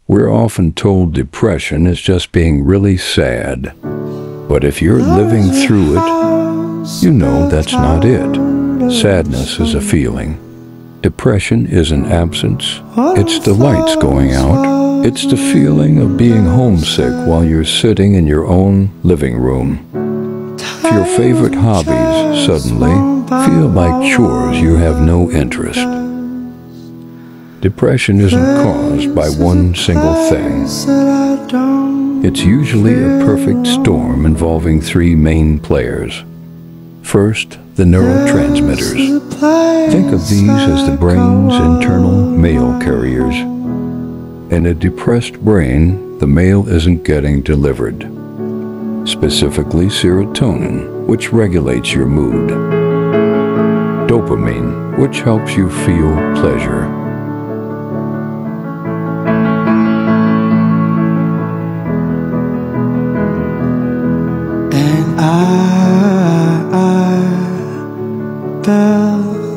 We're often told depression is just being really sad. But if you're living through it, you know that's not it. Sadness is a feeling. Depression is an absence. It's the lights going out. It's the feeling of being homesick while you're sitting in your own living room. If your favorite hobbies suddenly feel like chores you have no interest. Depression isn't caused by one single thing. It's usually a perfect storm involving three main players. First, the neurotransmitters. Think of these as the brain's internal mail carriers. In a depressed brain, the mail isn't getting delivered. Specifically serotonin, which regulates your mood. Dopamine, which helps you feel pleasure. And I fell